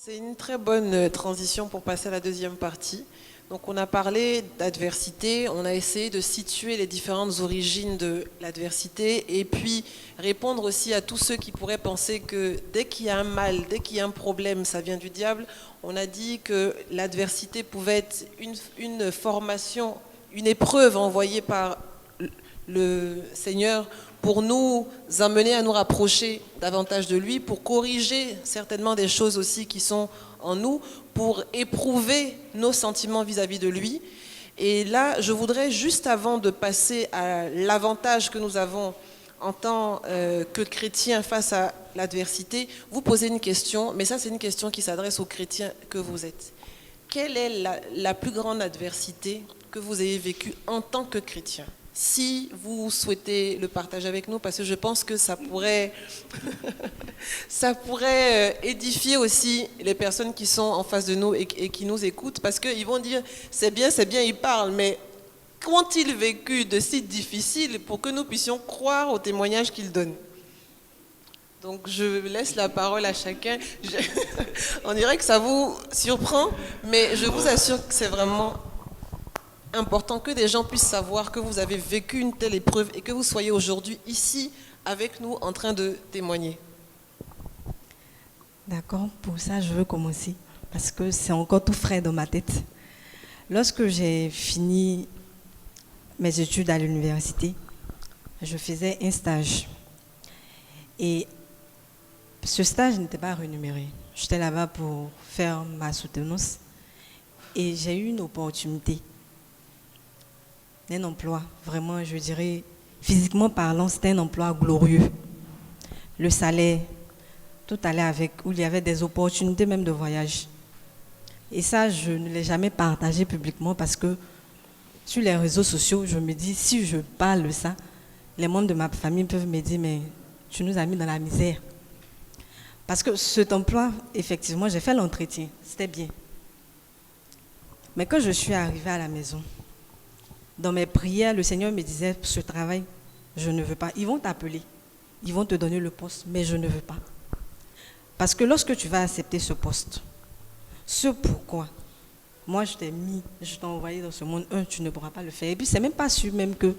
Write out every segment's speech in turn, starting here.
C'est une très bonne transition pour passer à la deuxième partie. Donc on a parlé d'adversité, on a essayé de situer les différentes origines de l'adversité et puis répondre aussi à tous ceux qui pourraient penser que dès qu'il y a un mal, dès qu'il y a un problème, ça vient du diable. On a dit que l'adversité pouvait être une formation, une épreuve envoyée par le Seigneur pour nous amener à nous rapprocher davantage de lui, pour corriger certainement des choses aussi qui sont en nous, pour éprouver nos sentiments vis-à-vis de lui. Et là, je voudrais, juste avant de passer à l'avantage que nous avons en tant que chrétiens face à l'adversité, vous poser une question, mais ça c'est une question qui s'adresse aux chrétiens que vous êtes. Quelle est la plus grande adversité que vous ayez vécue en tant que chrétien ? Si vous souhaitez le partager avec nous, parce que je pense que ça pourrait, ça pourrait édifier aussi les personnes qui sont en face de nous et qui nous écoutent, parce qu'ils vont dire, c'est bien, ils parlent, mais qu'ont-ils vécu de si difficile pour que nous puissions croire au témoignage qu'ils donnent ? Donc je laisse la parole à chacun. On dirait que ça vous surprend, mais je vous assure que c'est vraiment important que des gens puissent savoir que vous avez vécu une telle épreuve et que vous soyez aujourd'hui ici avec nous en train de témoigner. D'accord, pour ça je veux commencer parce que c'est encore tout frais dans ma tête. Lorsque j'ai fini mes études à l'université, je faisais un stage et ce stage n'était pas rémunéré. J'étais là-bas pour faire ma soutenance et j'ai eu une opportunité, un emploi, vraiment je dirais, physiquement parlant, c'était un emploi glorieux. Le salaire, tout allait avec, où il y avait des opportunités même de voyage. Et ça, je ne l'ai jamais partagé publiquement parce que sur les réseaux sociaux, je me dis, si je parle de ça, les membres de ma famille peuvent me dire, mais tu nous as mis dans la misère. Parce que cet emploi, effectivement, j'ai fait l'entretien, c'était bien. Mais quand je suis arrivée à la maison, dans mes prières, le Seigneur me disait, ce travail, je ne veux pas. Ils vont t'appeler, ils vont te donner le poste, mais je ne veux pas. Parce que lorsque tu vas accepter ce poste, ce pourquoi, moi je t'ai envoyé dans ce monde, tu ne pourras pas le faire. Et puis c'est même pas sûr même que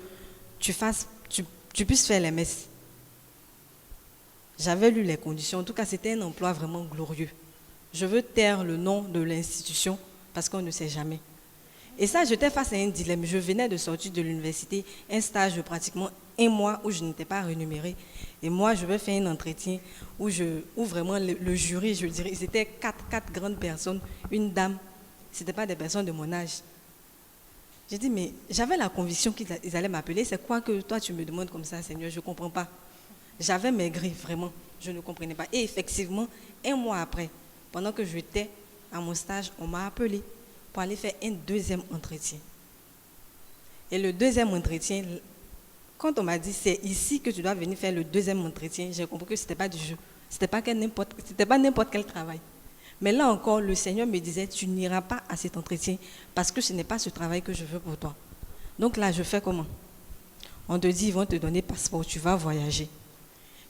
tu puisses faire les messes. J'avais lu les conditions, en tout cas c'était un emploi vraiment glorieux. Je veux taire le nom de l'institution parce qu'on ne sait jamais. Et ça, j'étais face à un dilemme. Je venais de sortir de l'université, un stage de pratiquement un mois où je n'étais pas rémunérée. Et moi, je vais faire un entretien où vraiment le jury, je dirais, ils étaient quatre grandes personnes, une dame. Ce n'étaient pas des personnes de mon âge. J'ai dit, mais j'avais la conviction qu'ils allaient m'appeler. C'est quoi que toi, tu me demandes comme ça, Seigneur? Je ne comprends pas. J'avais maigri, vraiment. Je ne comprenais pas. Et effectivement, un mois après, pendant que j'étais à mon stage, on m'a appelé pour aller faire un deuxième entretien. Et le deuxième entretien, quand on m'a dit c'est ici que tu dois venir faire le deuxième entretien, j'ai compris que ce n'était pas du jeu. C'était pas n'importe quel travail. Mais là encore, le Seigneur me disait, tu n'iras pas à cet entretien parce que ce n'est pas ce travail que je veux pour toi. Donc là, je fais comment? On te dit, ils vont te donner passeport, tu vas voyager.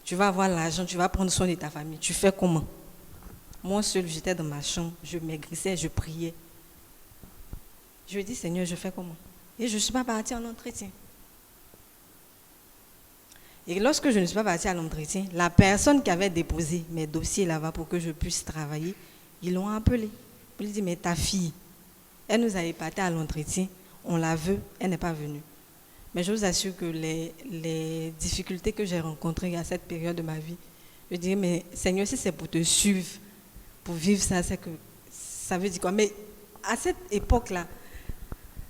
Tu vas avoir l'argent, tu vas prendre soin de ta famille. Tu fais comment? Moi seul, j'étais dans ma chambre, je maigrissais, je priais. Je lui ai dit, Seigneur, je fais comment? Et je ne suis pas partie en entretien. Et lorsque je ne suis pas partie à l'entretien, la personne qui avait déposé mes dossiers là-bas pour que je puisse travailler, ils l'ont appelée. Ils lui ont dit, mais ta fille, elle nous a épaté à l'entretien, on la veut, elle n'est pas venue. Mais je vous assure que les difficultés que j'ai rencontrées à cette période de ma vie, je dis, mais Seigneur, si c'est pour te suivre, pour vivre ça, c'est que ça veut dire quoi? Mais à cette époque-là,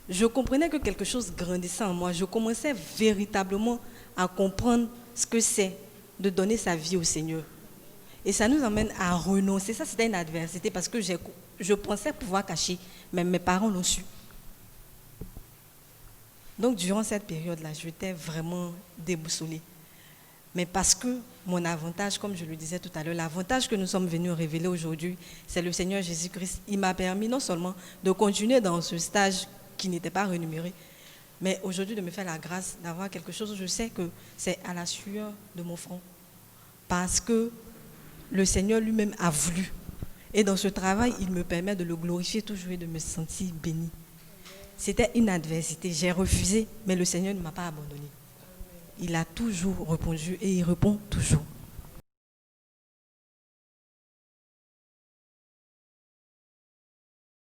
je comprenais que quelque chose grandissait en moi. Je commençais véritablement à comprendre ce que c'est de donner sa vie au Seigneur. Et ça nous emmène à renoncer. Ça, c'était une adversité parce que je pensais pouvoir cacher, mais mes parents l'ont su. Donc, durant cette période-là, j'étais vraiment déboussolée. Mais parce que mon avantage, comme je le disais tout à l'heure, l'avantage que nous sommes venus révéler aujourd'hui, c'est le Seigneur Jésus-Christ. Il m'a permis non seulement de continuer dans ce stage qui n'était pas rémunéré, mais aujourd'hui de me faire la grâce d'avoir quelque chose où je sais que c'est à la sueur de mon front. Parce que le Seigneur lui-même a voulu. Et dans ce travail, il me permet de le glorifier toujours et de me sentir béni. C'était une adversité, j'ai refusé, mais le Seigneur ne m'a pas abandonné. Il a toujours répondu et il répond toujours.